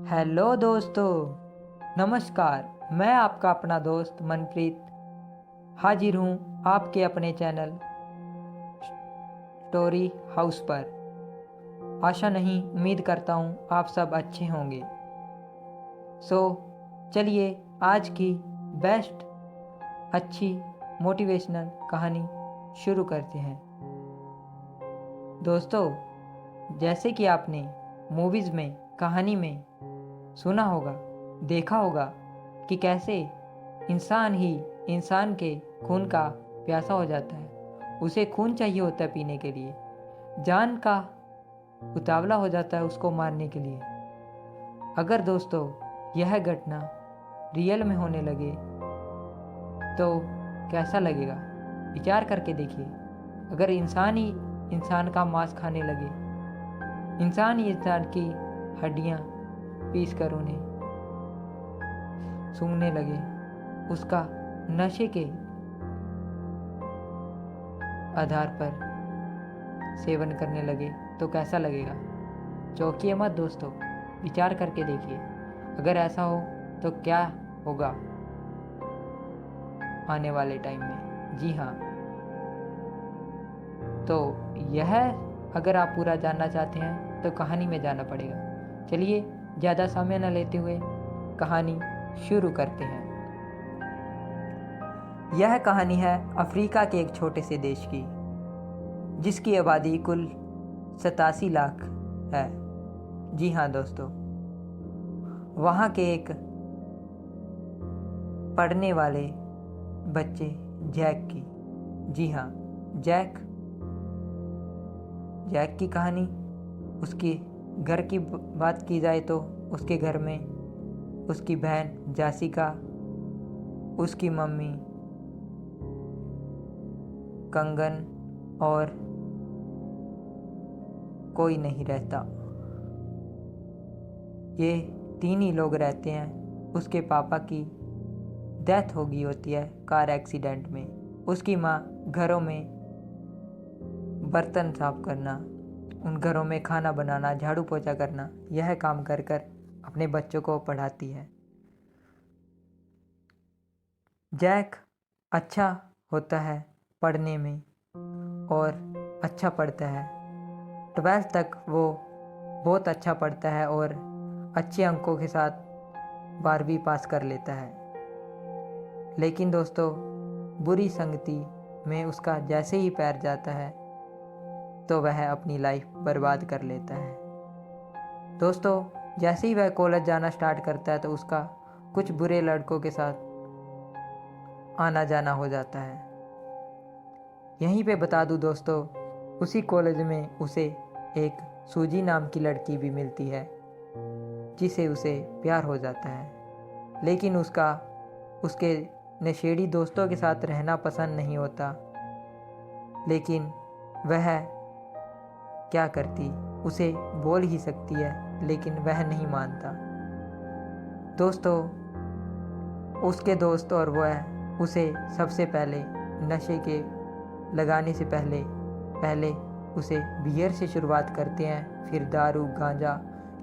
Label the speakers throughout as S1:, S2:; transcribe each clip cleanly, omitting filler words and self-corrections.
S1: Hello दोस्तों, नमस्कार। मैं आपका अपना दोस्त मनप्रीत हाजिर हूँ आपके अपने चैनल स्टोरी हाउस पर। आशा नहीं, उम्मीद करता हूँ आप सब अच्छे होंगे। सो चलिए आज की बेस्ट अच्छी मोटिवेशनल कहानी शुरू करते हैं। दोस्तों, जैसे कि आपने मूवीज़ में कहानी में सुना होगा, देखा होगा कि कैसे इंसान ही इंसान के खून का प्यासा हो जाता है। उसे खून चाहिए होता है पीने के लिए, जान का उतावला हो जाता है उसको मारने के लिए। अगर दोस्तों यह घटना रियल में होने लगे तो कैसा लगेगा, विचार करके देखिए। अगर इंसान ही इंसान का मांस खाने लगे, इंसान ही इंसान की हड्डियाँ पीस कर उन्हें सूंघने लगे, उसका नशे के आधार पर सेवन करने लगे तो कैसा लगेगा। चौंकिए मत दोस्तों, विचार करके देखिए। अगर ऐसा हो तो क्या होगा आने वाले टाइम में। जी हाँ, तो यह अगर आप पूरा जानना चाहते हैं तो कहानी में जाना पड़ेगा। चलिए ज़्यादा समय न लेते हुए कहानी शुरू करते हैं। यह कहानी है अफ्रीका के एक छोटे से देश की, जिसकी आबादी कुल 87 लाख है। जी हाँ दोस्तों, वहाँ के एक पढ़ने वाले बच्चे जैक की, जी हाँ जैक की कहानी। उसके घर की बात की जाए तो उसके घर में उसकी बहन जासिका, उसकी मम्मी कंगन और कोई नहीं रहता। ये 3 ही लोग रहते हैं। उसके पापा की डेथ हो गई होती है कार एक्सीडेंट में। उसकी माँ घरों में बर्तन साफ करना, उन घरों में खाना बनाना, झाड़ू पोछा करना, यह काम कर कर अपने बच्चों को पढ़ाती है। जैक अच्छा होता है पढ़ने में और अच्छा पढ़ता है। 12th तक वो बहुत अच्छा पढ़ता है और अच्छे अंकों के साथ 12वीं पास कर लेता है। लेकिन दोस्तों, बुरी संगति में उसका जैसे ही पैर जाता है तो वह अपनी लाइफ बर्बाद कर लेता है। दोस्तों, जैसे ही वह कॉलेज जाना स्टार्ट करता है तो उसका कुछ बुरे लड़कों के साथ आना जाना हो जाता है। यहीं पे बता दूं दोस्तों, उसी कॉलेज में उसे एक सूजी नाम की लड़की भी मिलती है, जिसे उसे प्यार हो जाता है। लेकिन उसके नशेड़ी दोस्तों के साथ रहना पसंद नहीं होता। लेकिन वह क्या करती, उसे बोल ही सकती है, लेकिन वह नहीं मानता। दोस्तों, उसके दोस्त और वह उसे सबसे पहले नशे के लगाने से पहले उसे बियर से शुरुआत करते हैं, फिर दारू गांजा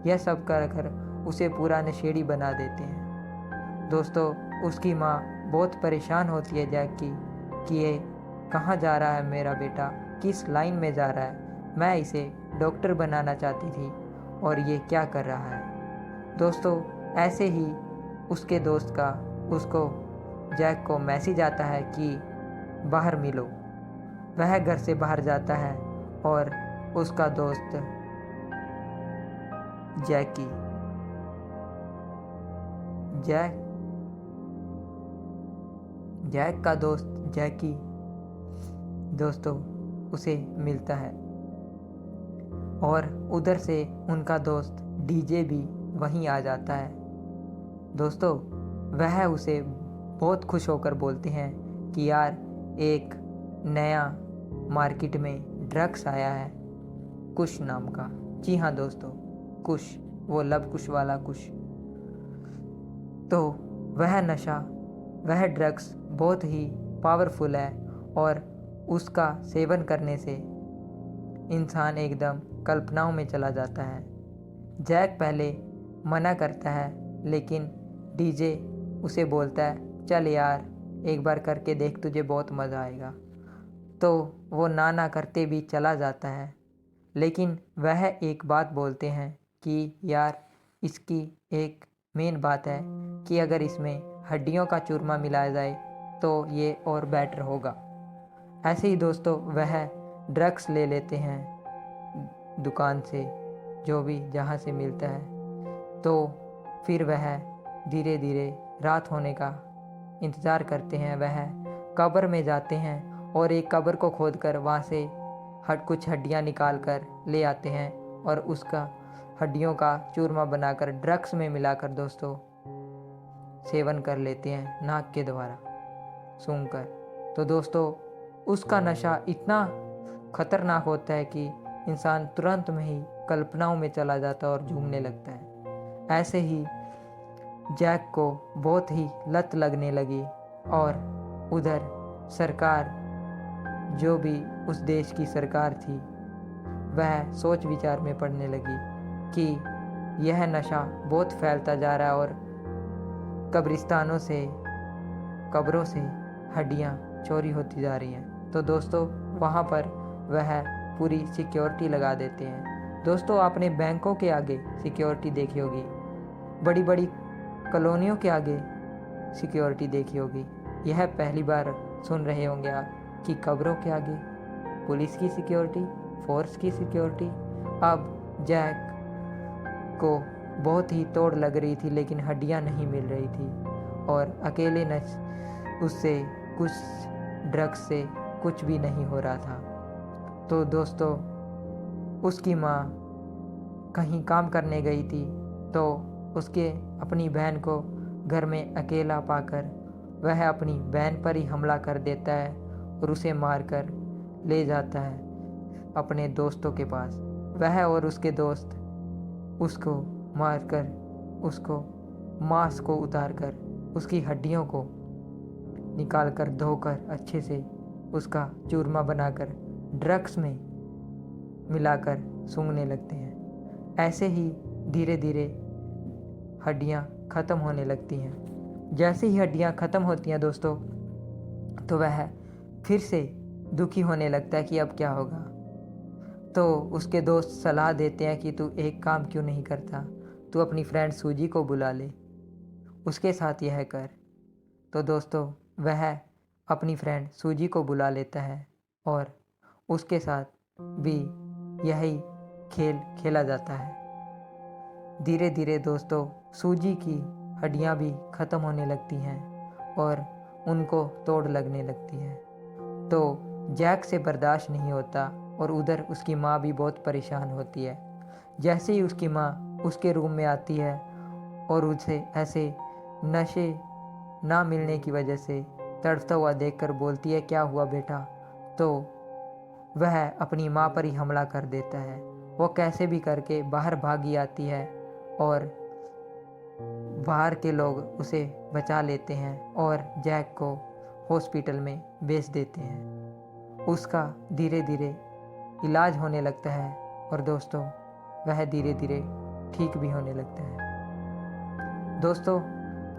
S1: यह सब कर उसे पूरा नशेड़ी बना देते हैं। दोस्तों, उसकी माँ बहुत परेशान होती है जैक की कि ये कहाँ जा रहा है मेरा बेटा, किस लाइन में जा रहा है। मैं इसे डॉक्टर बनाना चाहती थी और ये क्या कर रहा है। दोस्तों, ऐसे ही उसके दोस्त का उसको जैक को मैसेज आता है कि बाहर मिलो। वह घर से बाहर जाता है और उसका दोस्त जैक का दोस्त जैकी दोस्तों उसे मिलता है और उधर से उनका दोस्त डीजे भी वहीं आ जाता है। दोस्तों, वह उसे बहुत खुश होकर बोलते हैं कि यार, एक नया मार्केट में ड्रग्स आया है कुश नाम का। जी हाँ दोस्तों, कुश, वो लव कुश वाला कुश। तो वह ड्रग्स बहुत ही पावरफुल है और उसका सेवन करने से इंसान एकदम कल्पनाओं में चला जाता है। जैक पहले मना करता है, लेकिन डीजे उसे बोलता है चल यार एक बार करके देख, तुझे बहुत मज़ा आएगा। तो वो ना करते भी चला जाता है। लेकिन वह एक बात बोलते हैं कि यार इसकी एक मेन बात है कि अगर इसमें हड्डियों का चूरमा मिलाया जाए तो ये और बेटर होगा। ऐसे ही दोस्तों वह ड्रग्स ले लेते हैं दुकान से, जो भी जहाँ से मिलता है। तो फिर वह धीरे धीरे रात होने का इंतज़ार करते हैं। वह कब्र में जाते हैं और एक कब्र को खोदकर वहाँ से कुछ हड्डियाँ निकाल कर ले आते हैं और उसका हड्डियों का चूरमा बनाकर ड्रग्स में मिलाकर दोस्तों सेवन कर लेते हैं नाक के द्वारा सूंघकर। तो दोस्तों उसका नशा इतना खतरनाक होता है कि इंसान तुरंत में ही कल्पनाओं में चला जाता है और झूमने लगता है। ऐसे ही जैक को बहुत ही लत लगने लगी और उधर सरकार, जो भी उस देश की सरकार थी, वह सोच विचार में पड़ने लगी कि यह नशा बहुत फैलता जा रहा है और कब्रिस्तानों से, कब्रों से हड्डियां चोरी होती जा रही हैं। तो दोस्तों वहाँ पर वह पूरी सिक्योरिटी लगा देते हैं। दोस्तों आपने बैंकों के आगे सिक्योरिटी देखी होगी, बड़ी बड़ी कॉलोनियों के आगे सिक्योरिटी देखी होगी। यह पहली बार सुन रहे होंगे आप कि कब्रों के आगे पुलिस की सिक्योरिटी, फोर्स की सिक्योरिटी। अब जैक को बहुत ही तोड़ लग रही थी, लेकिन हड्डियां नहीं मिल रही थी और अकेले उससे कुछ ड्रग्स से कुछ भी नहीं हो रहा था। तो दोस्तों उसकी माँ कहीं काम करने गई थी, तो उसके अपनी बहन को घर में अकेला पाकर वह अपनी बहन पर ही हमला कर देता है और उसे मारकर ले जाता है अपने दोस्तों के पास। वह और उसके दोस्त उसको मारकर, उसको मांस को उतारकर, उसकी हड्डियों को निकालकर धोकर अच्छे से उसका चूरमा बनाकर ड्रग्स में मिलाकर सूंघने लगते हैं। ऐसे ही धीरे धीरे हड्डियाँ ख़त्म होने लगती हैं। जैसे ही हड्डियाँ ख़त्म होती हैं दोस्तों, तो वह फिर से दुखी होने लगता है कि अब क्या होगा। तो उसके दोस्त सलाह देते हैं कि तू एक काम क्यों नहीं करता, तू अपनी फ्रेंड सूजी को बुला ले, उसके साथ यह कर। तो दोस्तों वह अपनी फ्रेंड सूजी को बुला लेता है और उसके साथ भी यही खेल खेला जाता है। धीरे धीरे दोस्तों सूजी की हड्डियाँ भी ख़त्म होने लगती हैं और उनको तोड़ लगने लगती है। तो जैक से बर्दाश्त नहीं होता और उधर उसकी माँ भी बहुत परेशान होती है। जैसे ही उसकी माँ उसके रूम में आती है और उसे ऐसे नशे ना मिलने की वजह से तड़पता हुआ देखकर बोलती है क्या हुआ बेटा, तो वह अपनी माँ पर ही हमला कर देता है। वो कैसे भी करके बाहर भागी आती है और बाहर के लोग उसे बचा लेते हैं और जैक को हॉस्पिटल में भेज देते हैं। उसका धीरे धीरे इलाज होने लगता है और दोस्तों वह धीरे धीरे ठीक भी होने लगता है। दोस्तों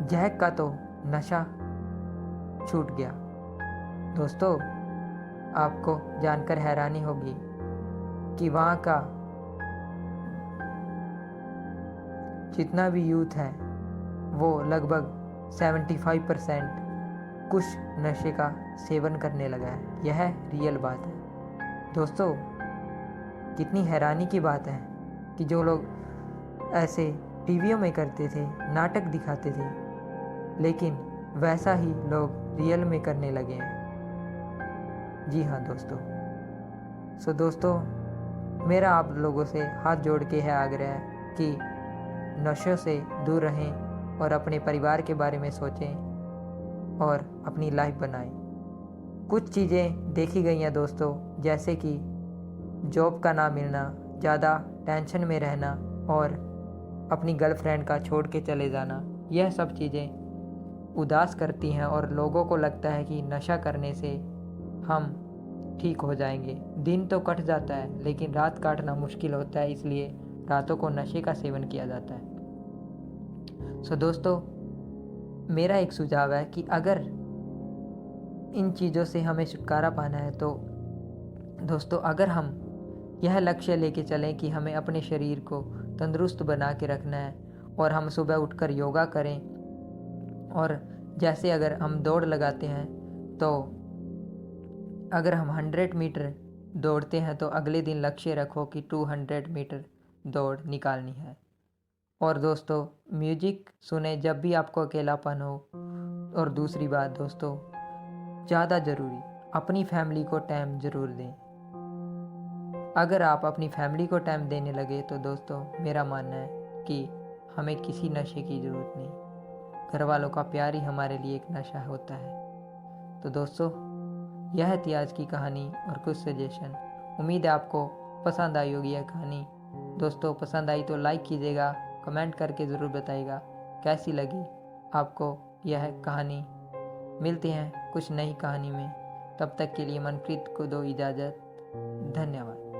S1: जैक का तो नशा छूट गया। दोस्तों आपको जानकर हैरानी होगी कि वहाँ का जितना भी यूथ है वो लगभग 75% कुछ नशे का सेवन करने लगा है। यह रियल बात है। दोस्तों कितनी हैरानी की बात है कि जो लोग ऐसे टीवियों में करते थे, नाटक दिखाते थे, लेकिन वैसा ही लोग रियल में करने लगे हैं। जी हाँ दोस्तों। दोस्तों मेरा आप लोगों से हाथ जोड़ के है आग्रह है कि नशों से दूर रहें और अपने परिवार के बारे में सोचें और अपनी लाइफ बनाएं। कुछ चीज़ें देखी गई हैं दोस्तों, जैसे कि जॉब का ना मिलना, ज़्यादा टेंशन में रहना और अपनी गर्लफ्रेंड का छोड़ के चले जाना। यह सब चीज़ें उदास करती हैं और लोगों को लगता है कि नशा करने से हम ठीक हो जाएंगे। दिन तो कट जाता है लेकिन रात काटना मुश्किल होता है, इसलिए रातों को नशे का सेवन किया जाता है। सो दोस्तों, मेरा एक सुझाव है कि अगर इन चीज़ों से हमें छुटकारा पाना है तो दोस्तों, अगर हम यह लक्ष्य लेके चलें कि हमें अपने शरीर को तंदुरुस्त बना के रखना है और हम सुबह उठकर योगा करें, और जैसे अगर हम दौड़ लगाते हैं तो अगर हम 100 मीटर दौड़ते हैं तो अगले दिन लक्ष्य रखो कि 200 मीटर दौड़ निकालनी है। और दोस्तों, म्यूजिक सुने जब भी आपको अकेलापन हो। और दूसरी बात दोस्तों, ज़्यादा ज़रूरी, अपनी फैमिली को टाइम ज़रूर दें। अगर आप अपनी फैमिली को टाइम देने लगे तो दोस्तों, मेरा मानना है कि हमें किसी नशे की ज़रूरत नहीं। घर वालों का प्यार ही हमारे लिए एक नशा होता है। तो दोस्तों, यह थी आज की कहानी और कुछ सजेशन। उम्मीद है आपको पसंद आई होगी यह कहानी। दोस्तों, पसंद आई तो लाइक कीजिएगा, कमेंट करके ज़रूर बताइएगा कैसी लगी आपको यह कहानी। मिलते हैं कुछ नई कहानी में, तब तक के लिए मनप्रीत को दो इजाज़त। धन्यवाद।